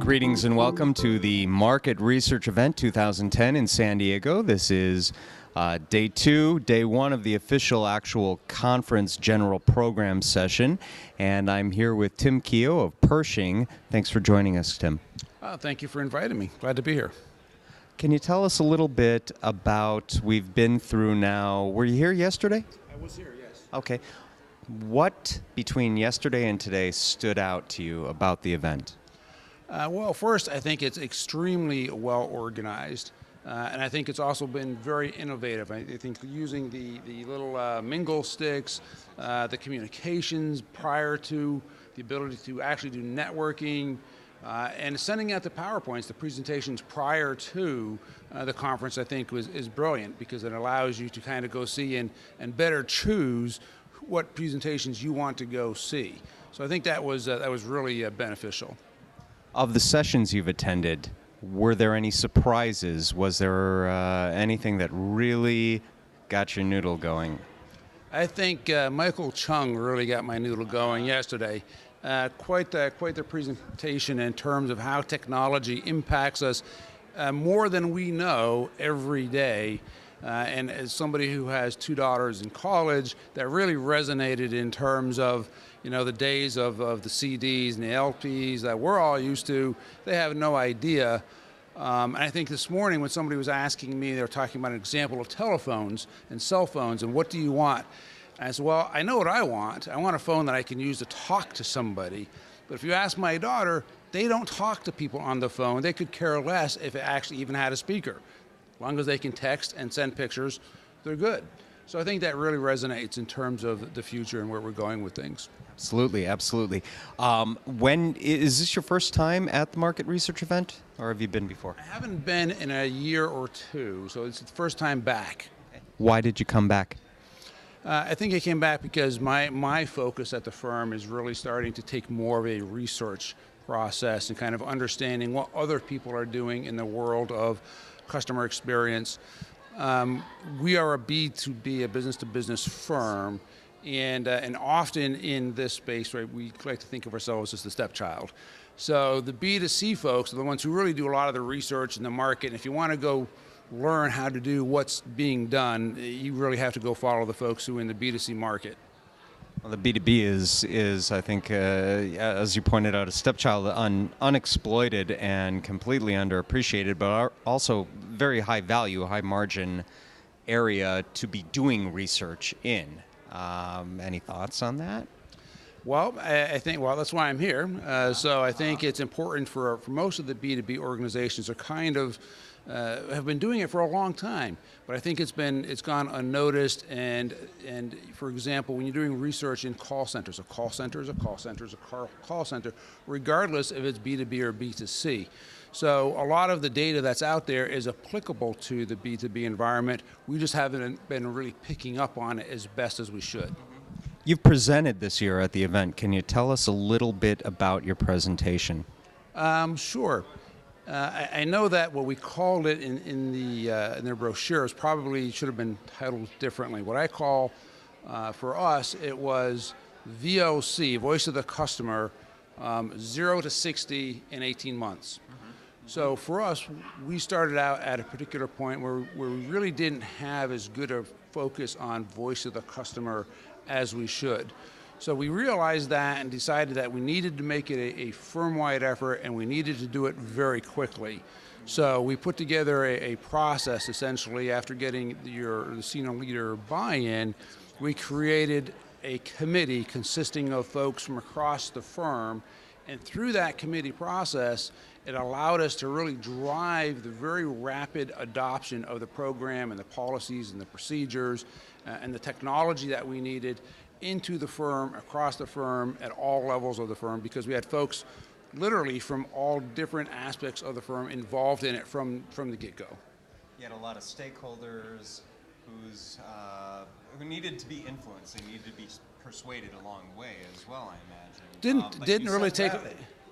Greetings and welcome to the Market Research Event 2010 in San Diego. This is day one of the official actual conference general program session. And I'm here with Tim Keough of Pershing. Thanks for joining us, Tim. Thank you for inviting me. Glad to be here. Can you tell us a little bit about, we've been through now, were you here yesterday? I was here, yes. Okay. What between yesterday and today stood out to you about the event? Well, first, I think it's extremely well organized, and I think it's also been very innovative. I think using the little mingle sticks, the communications prior to, the ability to actually do networking, and sending out the PowerPoints, the presentations prior to the conference, I think is brilliant because it allows you to kind of go see and better choose what presentations you want to go see. So I think that was really beneficial. Of the sessions you've attended, were there any surprises? Was there anything that really got your noodle going? I think Michael Chung really got my noodle going yesterday. Quite the presentation in terms of how technology impacts us more than we know every day. And as somebody who has two daughters in college, that really resonated in terms of, you know, the days of the CDs and the LPs that we're all used to. They have no idea. And I think this morning when somebody was asking me, they were talking about an example of telephones and cell phones and what do you want? And I said, well, I know what I want. I want a phone that I can use to talk to somebody. But if you ask my daughter, they don't talk to people on the phone. They could care less if it actually even had a speaker. As long as they can text and send pictures, they're good. So I think that really resonates in terms of the future and where we're going with things. Absolutely, absolutely. When is this your first time at the Market Research Event, or have you been before? I haven't been in a year or two, so it's the first time back. Why did you come back? I think I came back because my focus at the firm is really starting to take more of a research process and kind of understanding what other people are doing in the world of customer experience. We are a B2B, a business-to-business firm, and often in this space, right, we like to think of ourselves as the stepchild. So the B2C folks are the ones who really do a lot of the research in the market. And if you want to go learn how to do what's being done, you really have to go follow the folks who are in the B2C market. Well, the B2B is I think, as you pointed out, a stepchild, unexploited and completely underappreciated, but also very high value, high margin area to be doing research in. Any thoughts on that? Well, I think, well, that's why I'm here. So I think it's important for most of the B2B organizations to kind of have been doing it for a long time, but I think it's gone unnoticed. And for example, when you're doing research in call centers, a call center is a call center is a call center, regardless if it's B2B or B2C. So a lot of the data that's out there is applicable to the B2B environment. We just haven't been really picking up on it as best as we should. You've presented this year at the event. Can you tell us a little bit about your presentation? Sure. I know that what we called it in their brochures probably should have been titled differently. What I call, for us, it was VOC, Voice of the Customer, 0 to 60 in 18 months. So for us, we started out at a particular point where we really didn't have as good a focus on voice of the customer as we should. So we realized that and decided that we needed to make it a firm-wide effort and we needed to do it very quickly. So we put together a process essentially after getting the senior leader buy-in. We created a committee consisting of folks from across the firm, and through that committee process, it allowed us to really drive the very rapid adoption of the program and the policies and the procedures and the technology that we needed into the firm, across the firm, at all levels of the firm, because we had folks literally from all different aspects of the firm involved in it from the get-go. You had a lot of stakeholders who needed to be influenced, they needed to be persuaded along the way as well, I imagine.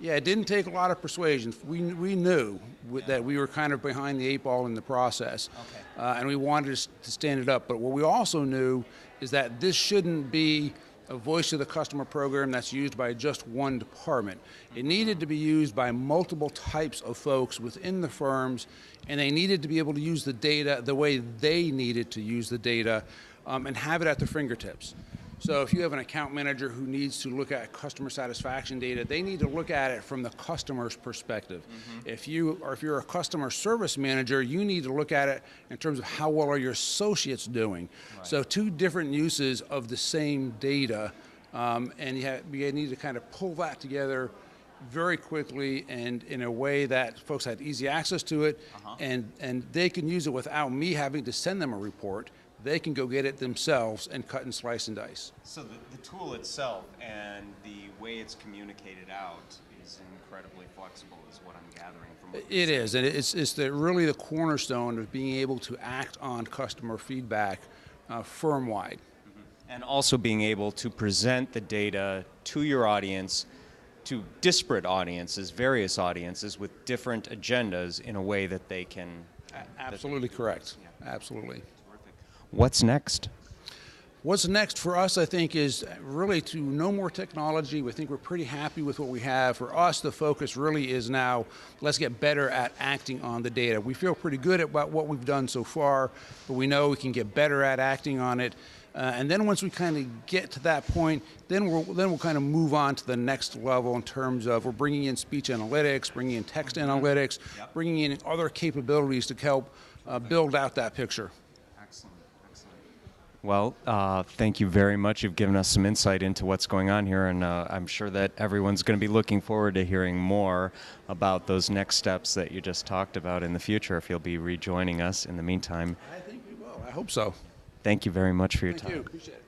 It didn't take a lot of persuasion. We knew that we were kind of behind the eight ball in the process, and we wanted to stand it up. But what we also knew is that this shouldn't be a voice of the customer program that's used by just one department. It needed to be used by multiple types of folks within the firms, and they needed to be able to use the data the way they needed to use the data, and have it at their fingertips. So if you have an account manager who needs to look at customer satisfaction data, they need to look at it from the customer's perspective. If you're a customer service manager, you need to look at it in terms of how well are your associates doing. Right. So two different uses of the same data, and you need to kind of pull that together very quickly and in a way that folks had easy access to it, and they can use it without me having to send them a report. They can go get it themselves and cut and slice and dice. So the tool itself and the way it's communicated out is incredibly flexible, is what I'm gathering from what it is, and it's really the cornerstone of being able to act on customer feedback firm-wide. And also being able to present the data to your audience, to disparate audiences, various audiences with different agendas in a way that they can... Absolutely correct. Yeah. Absolutely. What's next? What's next for us, I think, is really to know more technology. We think we're pretty happy with what we have. For us, the focus really is now, let's get better at acting on the data. We feel pretty good about what we've done so far, but we know we can get better at acting on it. And then once we kind of get to that point, then we'll kind of move on to the next level in terms of we're bringing in speech analytics, bringing in text analytics, bringing in other capabilities to help build out that picture. Well, thank you very much. You've given us some insight into what's going on here, and I'm sure that everyone's going to be looking forward to hearing more about those next steps that you just talked about in the future, if you'll be rejoining us in the meantime. I think we will. I hope so. Thank you very much for your time. Thank you. Appreciate it.